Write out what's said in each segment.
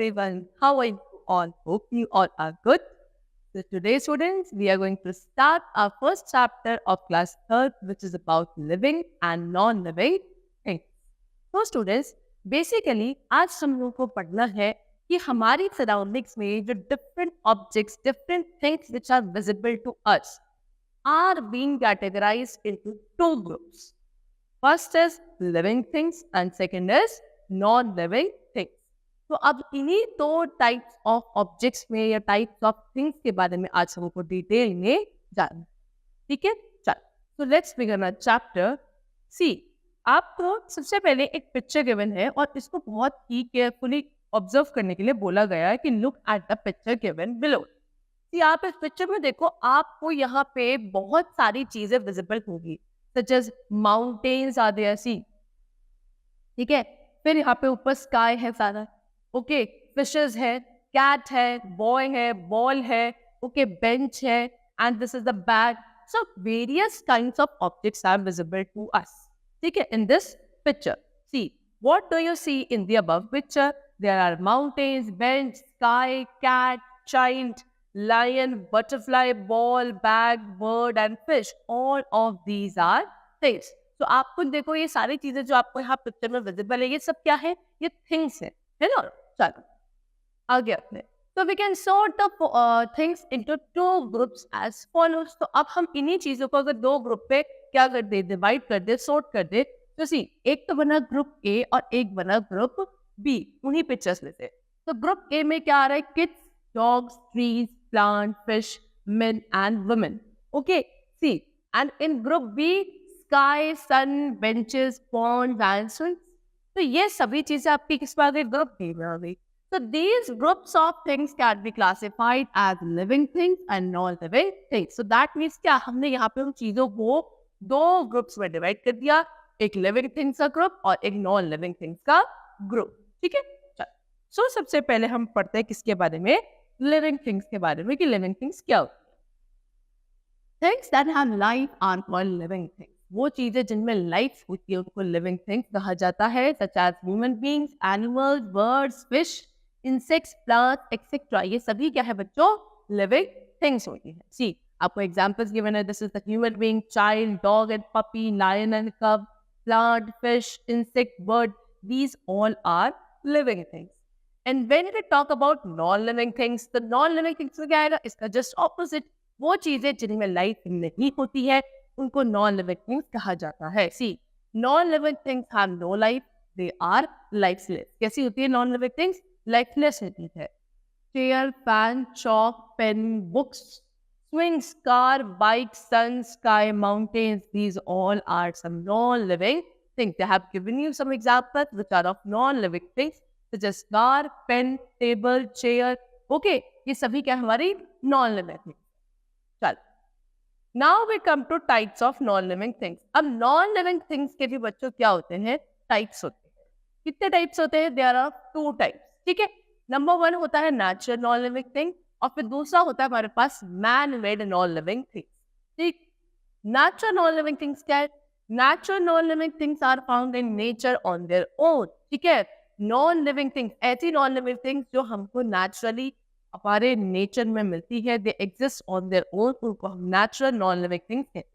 everyone. How are you all? Hope you all are good. So today, students, we are going to start our first chapter of class third, which is about living and non-living things. So students, basically आज हम लोगों को पढ़ना है कि हमारी surroundings में जो different objects, different things which are visible to us are being categorized into two groups. First is living things and second is non-living things. तो अब इन्हीं दो टाइप्स ऑफ ऑब्जेक्ट्स में या टाइप्स ऑफ थिंग्स के बारे में आज हमको डिटेल में जानना है. ठीक है, चल. So let's begin our chapter. See, आपको सबसे पहले एक पिक्चर गिवन है और इसको बहुत ही केयरफुली ऑब्जर्व करने के लिए बोला गया है कि look at the picture given below. See, आप इस पिक्चर में देखो, आपको यहाँ पे बहुत सारी चीजें विजिबल होगी, such as mountains are there. See, ठीक है. फिर यहाँ पे ऊपर स्काई है सारा. ओके, फिशेस है, कैट है, बॉय है, बॉल है, ओके, बेंच है, and this is the bag. So various kinds of objects are visible to us. ठीक है, in this picture. See, what do you see in the above picture? There are mountains, bench, sky, cat, child, lion, butterfly, ball, bag, bird and fish. All of these are things. तो आप खुद देखो, ये सारी चीजें जो आपको यहाँ पिक्चर में विजिबल है, ये सब क्या है? ये थिंग्स है ना. चलो आगे अपने. तो we can sort the things into two groups as follows. तो अब हम इन्हीं चीजों को अगर दो ग्रुप पे क्या कर दे, डिवाइड कर दे, सॉर्ट कर दे. तो सी, एक तो बना ग्रुप ए और एक बना ग्रुप बी, उन्हीं पिक्चर्स में से. तो ग्रुप ए में क्या आ रहा है? Kids, dogs, trees, plant, fish, men and women. Okay, see, and in group B, sky, sun, benches, ponds and swings. तो ये सभी चीजें आपकी किस में आ गई? ग्रुप B में आ गई. So these groups of things can be classified as living things and non-living things. So that means क्या, हमने यहाँ पे उन चीजों को दो ग्रुप्स में डिवाइड कर दिया, एक लिविंग थिंग्स का ग्रुप और एक नॉन लिविंग थिंग्स का ग्रुप. ठीक है. सो सबसे पहले हम पढ़ते हैं किसके बारे में? लिविंग थिंग्स के बारे में, कि लिविंग थिंग्स क्या होती है. Things that have life are called living things. वो चीजें जिनमें लाइफ होती है उनको लिविंग थिंग्स कहा जाता है, such as human beings, animals, birds, fish, insects, plants etcetera. ये सभी क्या है बच्चों? लिविंग थिंग्स होती है. सी, आपको एग्जांपल्स गिवन है. This is the human being, child, dog and puppy, lion and cub, plant, fish, insect, bird. These all are living things. And when we talk about non-living things, the non-living things में क्या आएगा? इसका just opposite. वो चीजें जिनमें life नहीं होती है उनको non-living things कहा जाता है. See, non-living things have no life, they are lifeless. कैसी होती है non-living things? Lifeless होती है. Chair, fan, chalk, pen, books, swings, car, bike, sun, sky, mountains. These all are some non-living things. They have given you some examples which are of non-living things. Just car, pen, table, chair. Okay, ये सभी क्या हमारी non living things. चल, now we come to types of non living things. अब non living things के भी बच्चों क्या होते हैं? टाइप्स होते हैं. कितने टाइप्स होते हैं? There are two types. ठीक है. नंबर वन होता है नेचुरल नॉन लिविंग थिंग और फिर दूसरा होता है हमारे पास man made non living things. ठीक. नेचुरल नॉन लिविंग थिंग्स क्या है? Natural non living things are found in nature on their own. ठीक है. नॉन लिविंग थिंग्स, ऐसी नॉन लिविंग थिंग्स जो हमको नेचुरली हमारे नेचर में मिलती है, they exist on their own, उनको हम नेचुरल नॉन लिविंग थिंग्स कहते हैं.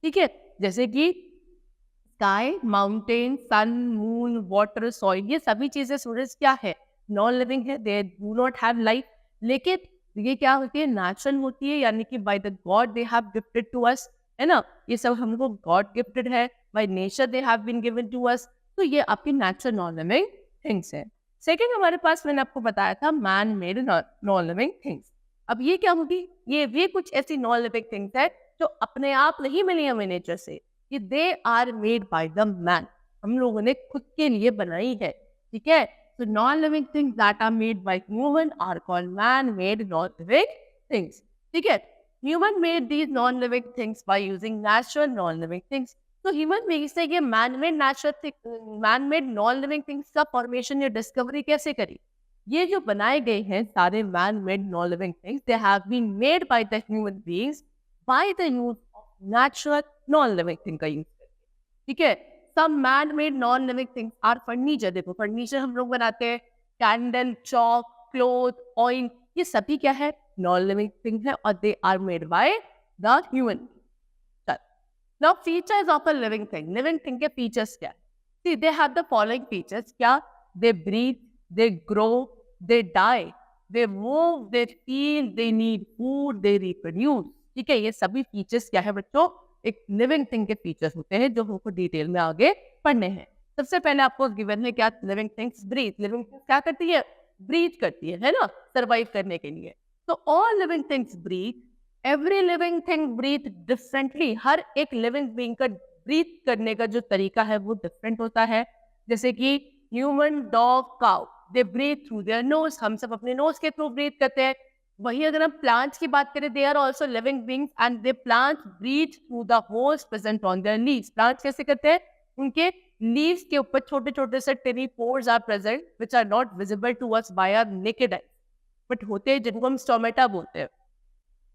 ठीक है. जैसे कि स्काई, माउंटेन, सन, मून, वाटर, सॉइल, ये सभी चीजें सूरज क्या है? नॉन लिविंग है. They do not have life, लेकिन ये क्या होती है? नेचुरल होती है, यानी कि by the God they have gifted to us, है ना. ये सब हमको गॉड गिफ्टेड है, by nature they have been given to us. तो ये आपकी नेचुरल नॉन लिविंग थिंग्स है. सेकेंड हमारे पास मैंने आपको बताया था man made non living things. अब ये क्या होगी? ये भी कुछ ऐसी नॉन लिविंग थिंग्स है जो अपने आप नहीं मिली हमें नेचर से. ये they are made by the man, हम लोगों ने खुद के लिए बनाई है. ठीक है. तो non living things that are made by human are called man made non living things. ठीक है. Human made these non living things by using natural non living things. तो ह्यूमन बीइंग्स ने ये man made non living things का formation या discovery कैसे करी? ये जो बनाए गए हैं सारे man made non living things, they have been made by the human beings by the use of natural non living thing का यूज करके. ठीक है. Some man made non living things are furniture. देखो, फर्नीचर हम लोग बनाते हैं, candle, chalk, cloth, oil, ये सभी क्या है? नॉन लिविंग थिंग है और they are made by the human. Now features of a living thing, living thing के फीचर्स क्या है? See, they have the following features. क्या? They breathe, they grow, they die, they move, they feel, they need food, they reproduce. ठीक है, ये सभी features क्या है बच्चों? एक लिविंग थिंग के फीचर्स होते हैं जो हमको डिटेल में आगे पढ़ने हैं। सबसे पहले आपको गिवन है क्या? Living things breathe. Living things क्या करती है? ब्रीथ करती है ना, सर्वाइव करने के लिए। तो all living things breathe, every living thing breathe differently. हर एक लिविंग बीइंग का ब्रीथ करने का जो तरीका है वो डिफरेंट होता है। जैसे कि human, dog, cow, they breathe through their nose, हम सब अपने नोज के थ्रू ब्रीथ करते हैं। वही अगर हम प्लांट्स की बात करें, they are also living beings and they plants breathe through the holes present on their leaves. Plants कैसे करते हैं? उनके लीव्स के ऊपर छोटे छोटे से tiny pores are present which are not visible to us by our naked eye, but होते हैं जिनको हम स्टोमेटा बोलते हैं।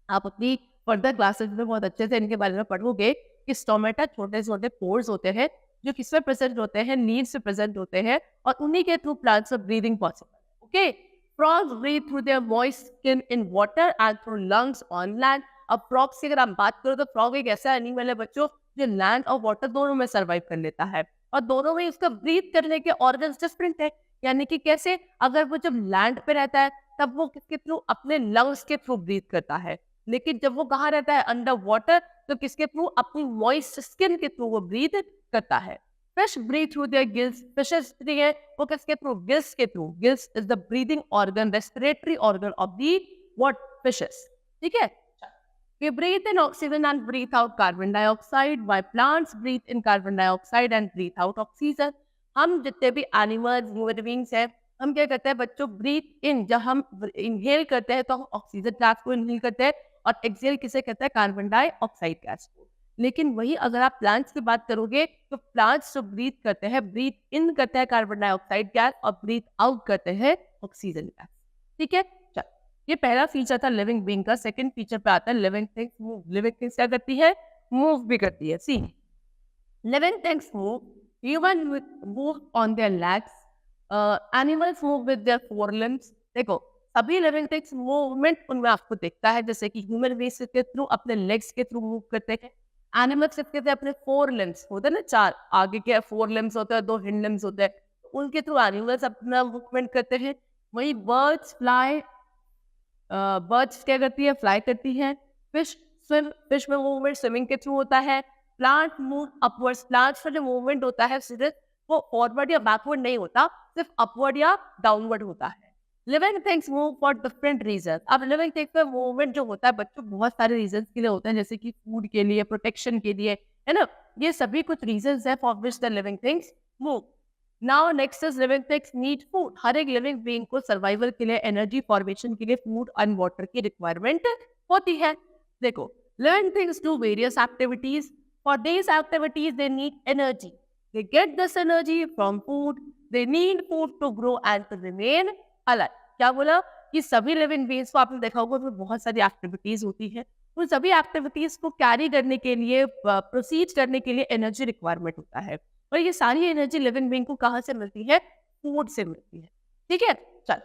आप अपनी फर्दर क्लासेस में बहुत अच्छे से इनके बारे में पढ़ोगे कि स्टोमेटा छोटे छोटे पोर्स होते हैं जो किसमें प्रेजेंट होते हैं? लीव्स में प्रेजेंट होते हैं और उन्हीं के थ्रू प्लांट्स में ब्रीदिंग पॉसिबल है। Okay, frogs breathe through their moist skin in water and through lungs on land. अब फ्रॉग्स की अगर आप बात करो तो फ्रॉग एक ऐसा एनिमल है बच्चों जो लैंड और वाटर दोनों में सर्वाइव कर लेता है और दोनों में उसका ब्रीथ करने के ऑर्गन्स डिफरेंट है। यानी कि कैसे? अगर वो जब लैंड पे रहता है तब वो किसके थ्रू? अपने लंग्स के थ्रू ब्रीथ करता है, लेकिन जब वो कहाँ रहता है? अंडर वाटर, तो किसके थ्रू? अपनी मॉइस्ट स्किन के थ्रू वो ब्रीथ करता है। Fish breathe through their gills, fishes है वो किसके थ्रू? गिल्स के through. Gills is the breathing organ, respiratory organ of the what? Fishes. ठीक है, we breathe in oxygen and breathe out carbon dioxide, while plants breathe in carbon dioxide and breathe out oxygen. हम जितने भी animals, human beings हैं, हम क्या करते हैं बच्चों? ब्रीथ इन, जब हम इनहेल करते हैं तो हम ऑक्सीजन गैस को इनहेल करते हैं और एक्सहेल किसे कहते हैं? कार्बन डाइऑक्साइड गैस को। लेकिन वही अगर आप प्लांट्स की बात करोगे तो प्लांट्स जो ब्रीथ करते हैं, ब्रीथ इन करते हैं कार्बन डाइऑक्साइड गैस और ब्रीथ आउट करते हैं ऑक्सीजन गैस। ठीक है, ये पहला फीचर था लिविंग बीइंग का। सेकंड फीचर पे आता है living things move. Living things क्या करती है? मूव भी करती है। See, living things move, human move on their legs, animals move with their forelimbs. देखो, सभी लिविंग थिंग्स मूवमेंट उनमें आपको दिखता है, जैसे कि ह्यूमन बीइंग्स के थ्रू अपने लेग्स के थ्रू मूव करते हैं, एनिमल्स कहते हैं अपने फोर लिम्स होते हैं ना, चार आगे के फोर लिम्स होते हैं, दो हिंड लिम्स होते हैं, उनके थ्रू एनिमल्स अपना मूवमेंट करते हैं। वही बर्ड्स फ्लाई, बर्ड्स क्या करती है? फ्लाई करती है। फिश स्विम, फिश में मूवमेंट स्विमिंग के थ्रू होता है। प्लांट मूव अपवर्ड्स, प्लांट्स का जो मूवमेंट होता है सिर्फ वो फॉरवर्ड या बैकवर्ड नहीं होता, सिर्फ अपवर्ड या डाउनवर्ड होता है। Living things move for different reason. अब लिविंग थिंग्स का मूवमेंट जो होता है बच्चों बहुत सारे रीजन के लिए होते हैं, जैसे कि फूड के लिए, प्रोटेक्शन के लिए, है ना। ये सभी कुछ रीजन है for which the living things move. Now next is living things need food. हर एक लिविंग बीइंग को सर्वाइवल के लिए, एनर्जी फॉर्मेशन के लिए फूड एंड वाटर की रिक्वायरमेंट होती है। देखो, living things do various activities. For these activities they need energy. They get this energy from food. They need food to grow and to remain alive. क्या बोला कि सभी लिविंग बीइंग्स को आपने देखा होगा उसमें बहुत सारी एक्टिविटीज होती है। उन सभी एक्टिविटीज को कैरी करने के लिए, प्रोसीड करने के लिए एनर्जी रिक्वायरमेंट होता है। और ये सारी एनर्जी लिविंग बीइंग को कहाँ से मिलती है? फूड से मिलती है। ठीक है, चल।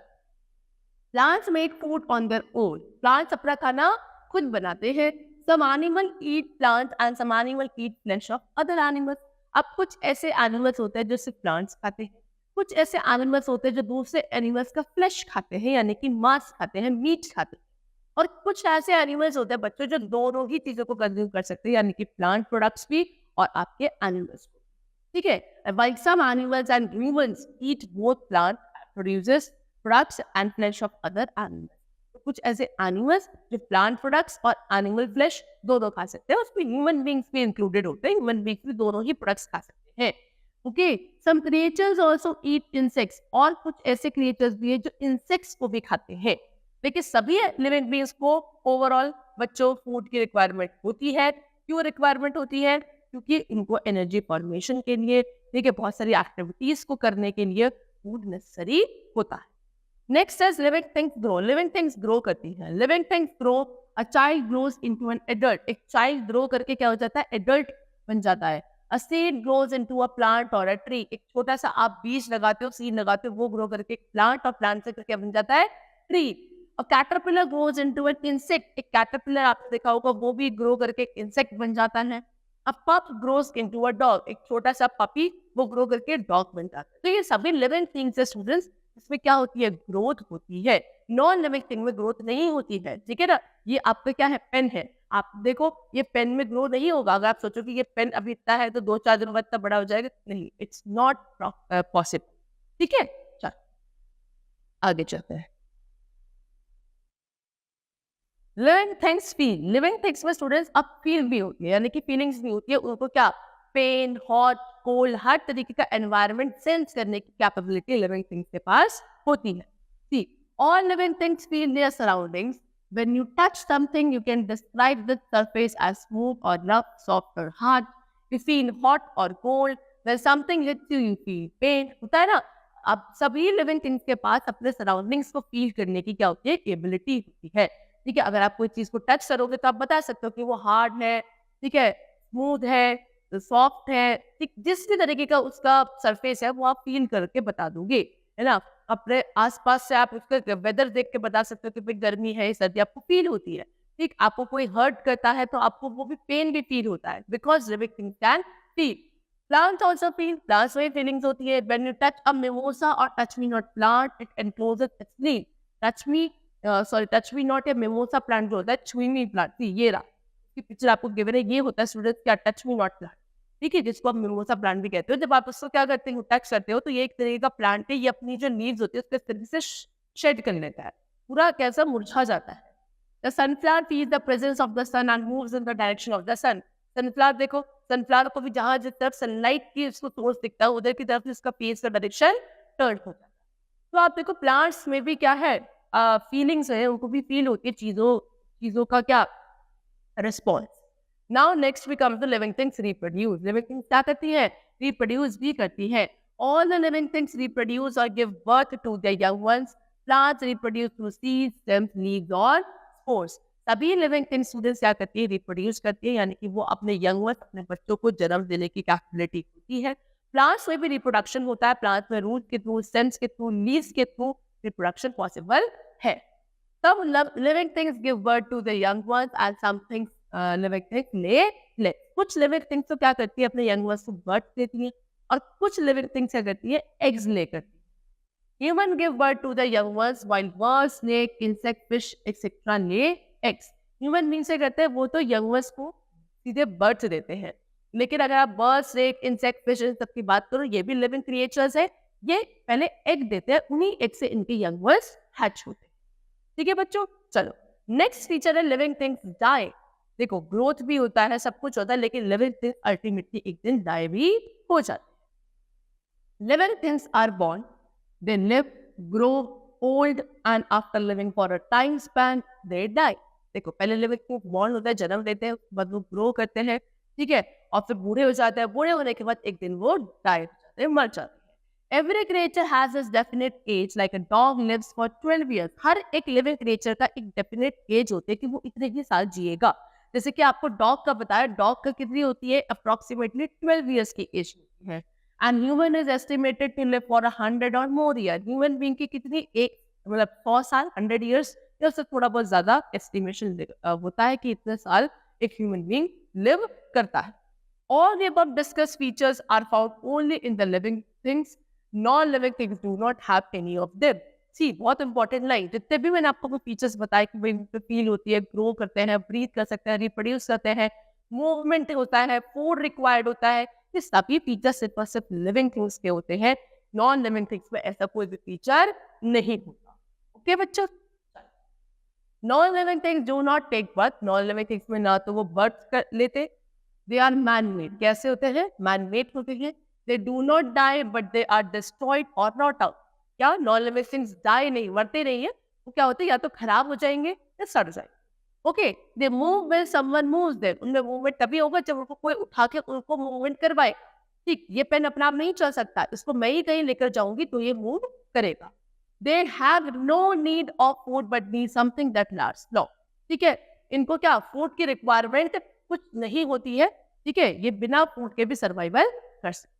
Plants make food on their own. Plants अपना खाना खुद बनाते हैं। Some animal eat plants and some animal eat flesh of other animals. अब कुछ ऐसे एनिमल्स होते हैं जो सिर्फ प्लांट्स खाते हैं, कुछ ऐसे एनिमल्स होते हैं जो दूसरे एनिमल्स का फ्लेश खाते हैं, यानी कि मांस खाते हैं, मीट खाते हैं। और कुछ ऐसे एनिमल्स होते हैं बच्चों जो दोनों ही चीजों को कंज्यूम कर सकते हैं, यानी कि प्लांट प्रोडक्ट्स भी और आपके एनिमल्स को। ठीक है, while some animals and humans eat both plant produces products and flesh of other animals. कुछ ऐसे एनिमल्स जो प्लांट प्रोडक्ट्स और एनिमल फ्लेश दोनों खा सकते हैं, उसमें ह्यूमन बीइंग्स भी इंक्लूडेड होते हैं। ह्यूमन बीइंग्स भी दोनों ही प्रोडक्ट्स खा सकते हैं। ओके, सम क्रिएचर्स आल्सो ईट इंसेक्ट्स। और कुछ ऐसे क्रिएचर्स भी हैं जो इंसेक्ट्स को भी खाते हैं। लेकिन सभी लिविंग बीइंग्स को ओवरऑल बच्चों फूड की रिक्वायरमेंट होती है। क्यों रिक्वायरमेंट होती है? क्योंकि इनको एनर्जी फॉर्मेशन के लिए, ठीक है, बहुत सारी एक्टिविटीज को करने के लिए फूड नेसेसरी होता है। Next is living things grow. Living things grow करती है। Living things grow, a child grows into an adult. एक चाइल्ड ग्रो करके क्या हो जाता है? एडल्ट बन जाता है। A seed grows into a plant और अ ट्री। एक छोटा सा आप बीज लगाते हो, सीड लगाते हो, वो ग्रो करके एक प्लांट, और प्लांट से करके बन जाता है tree. A caterpillar grows into an insect. एक कैटरपिलर आपने देखा होगा, वो भी ग्रो करके एक इंसेक्ट बन जाता है। अ पप ग्रोज इनटू अ डॉग। एक छोटा सा पपी वो ग्रो करके डॉग बन जाता है। तो ये सभी लिविंग थिंग्स है स्टूडेंट्स, इसमें क्या होती है, ग्रोथ होती है। नॉन लिविंग थिंग में ग्रोथ नहीं होती है, ठीक है ना। ये आपका क्या है, पेन है। आप देखो ये पेन में ग्रो नहीं होगा। अगर आप सोचो कि ये पेन अभी इतना है तो 2-4 दिनों बाद इतना बड़ा हो जाएगा, नहीं, इट्स नॉट पॉसिबल। ठीक है, चल आगे चलते हैं। Living things feel. Living things में स्टूडेंट्स अब फील भी होती है, यानी कि फीलिंग्स भी होती है। उनको क्या, पेन, हॉट, कोल्ड, हर तरीके का एनवायरनमेंट सेंस करने की कैपेबिलिटी लिविंग थिंग्स के पास होती है। See, all living things feel their surroundings. When you touch something, you can describe the surface as smooth or rough, soft or hard. You feel hot or cold. When something hits you, you feel pain. होता है ना। अब सभी living things के पास अपने surroundings को feel करने की क्या होती है, एबिलिटी होती है। ठीक है, अगर आप कोई चीज को टच करोगे तो आप बता सकते हो कि वो हार्ड है, ठीक है, स्मूथ है, सॉफ्ट है, ठीक, जिस भी तरीके का उसका सरफेस है वो आप फील करके बता दोगे, है ना। अपने आसपास से आप उसका वेदर देख के बता सकते हो कि भाई गर्मी है, सर्दी, आपको फील होती है। ठीक, आपको कोई हर्ट करता है तो आपको वो भी पेन भी फील होता है, because living things can feel. Plants also feel. Plants में फीलिंग्स होती है। When you touch a mimosa और touch me not plant, it encloses its leaf. Touch me touch me not या मिमोसा प्लांट जो होता है, छुई मी प्लांट, ये रहा इसकी पिक्चर आपको गिवन है। ये होता है स्टूडेंट्स क्या, टच मी नॉट प्लांट, ठीक है, जिसको आप मिमोसा प्लांट भी कहते हो। जब आप उसको क्या करते हो, टच करते हो, तो ये एक तरीके का प्लांट है, ये अपनी जो लीव्स होती है उसके तरीके से शेड कर लेता है, पूरा कैसा मुरझा जाता है। The sunflower feels the presence of the sun and moves in the direction of the sun. Sunflower देखो, सनफ्लावर को भी जहां जिस तरफ सनलाइट की उसको सोर्स दिखता है, उधर की तरफ इसका फेस का डायरेक्शन टर्न होता है। तो आप देखो प्लांट्स में भी क्या है, फीलिंग्स है, उनको भी फील होती है चीजों चीजों का क्या, response. Now next we come to living things reproduce. Living things क्या करती है, रिप्रोड्यूस भी करती है। All the living things reproduce और give birth to their young ones. Plants reproduce through seeds, stems, leaves और स्पोर्स। सभी लिविंग थिंग्स स्टूडेंट्स क्या करती है, रिप्रोड्यूस करती है, यानी कि वो अपने यंग वंस, अपने बच्चों को जन्म देने की कैपेबिलिटी होती है। प्लांट्स में भी रिप्रोडक्शन होता है। प्लांट्स में रूट के थ्रू, स्टेम्स के थ्रू, लीव्स के थ्रू रिप्रोडक्शन पॉसिबल है। Some living things give birth to the young ones and some things living things lay. कुछ living things तो क्या करती है, अपने young ones को birth देती है, और कुछ living things क्या करती है, eggs lay करती है। Human give birth to the young ones while birds, snake, insect, fish etc. lay eggs. Human means क्या करते हैं, वो तो young ones को सीधे birth देते हैं। लेकिन अगर आप birds, snake, insect, fish इन सब की बात करो, ये भी living creatures है, ये पहले egg देते हैं, उन्हीं egg से इनके young ones hatch होते हैं। ठीक है बच्चों, चलो नेक्स्ट फीचर है लिविंग थिंग्स डाई। देखो ग्रोथ भी होता है, सब कुछ होता है, लेकिन लिविंग थिंग्स अल्टीमेटली एक दिन डाई भी हो जाते हैं। Living things are born, they live, grow old and after living for a time span they die. देखो पहले लिविंग थिंग्स बॉर्न होता है, जन्म लेते हैं, उसके बाद वो ग्रो करते हैं, ठीक है, और फिर बूढ़े हो जाते हैं। बूढ़े होने के बाद एक दिन वो डाई हो जाते हैं, मर जाते हैं। Every creature has its definite age, like a dog lives for 12 years. हर एक living creature का एक definite age होती है कि वो इतने ही साल जिएगा। जैसे कि आपको डॉग का बताया, डॉग का कितनी होती है, अप्रोक्सीमेटली 12 years की एज होती है। And human is estimated to live for 100 or more year. Human being की कितनी, एक मतलब 100 साल, 100 years, या उससे थोड़ा बहुत ज्यादा एस्टिमेशन होता है कि इतने साल एक ह्यूमन बीइंग लिव करता है। All the above discussed features are found only in the living things. Non-living things do not have any of them. See, बहुत इंपॉर्टेंट लाइन, जितने भी मैंने आपको फीचर्स बताए कि भाई फील होती है, ग्रो करते हैं, ब्रीथ कर सकते हैं, रिप्रोड्यूस करते हैं, मूवमेंट होता है, फूड रिक्वायर्ड होता है, ये सभी फीचर्स सिर्फ और सिर्फ लिविंग थिंग्स के होते हैं। नॉन लिविंग थिंग्स में ऐसा कोई भी फीचर नहीं होता। ओके बच्चों, non living things do not take birth. Non living things में ना तो वो बर्थ कर लेते, दे आर मैन मेड। कैसे होते हैं, मैन मेड होते हैं। They do not die, but they are destroyed or not out. क्या नॉन लिविंग थिंग्स डाई नहीं, मरते नहीं है, वो क्या होते हैं, या तो खराब हो जाएंगे या सड़ जाएंगे। Okay, they move when someone moves them. उनमें मूवमेंट तभी होगा जब उनको कोई उठा के उनको मूवमेंट करवाए। ठीक, ये पेन अपना आप नहीं चल सकता, इसको मैं ही कहीं लेकर जाऊंगी तो ये मूव करेगा। They have no need of food but need something that lasts long. ठीक है, इनको क्या फूड की रिक्वायरमेंट कुछ नहीं होती है, ठीक है, ये बिना फूड के भी सर्वाइवल कर सकते।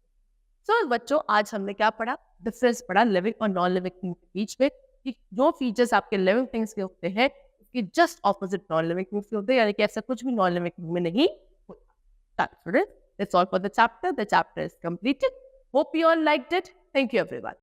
सो बच्चों, आज हमने क्या पढ़ा? डिफरेंस पढ़ा लिविंग और नॉन लिविंग थिंग के बीच में, कि जो फीचर्स आपके लिविंग थिंग्स के होते हैं उसके just opposite non living things के होते हैं, यानी कि ऐसा कुछ भी नॉन लिविंग थिंग में नहीं होता। That's all for the chapter. The chapter is completed. Hope you all liked it. Thank you everyone.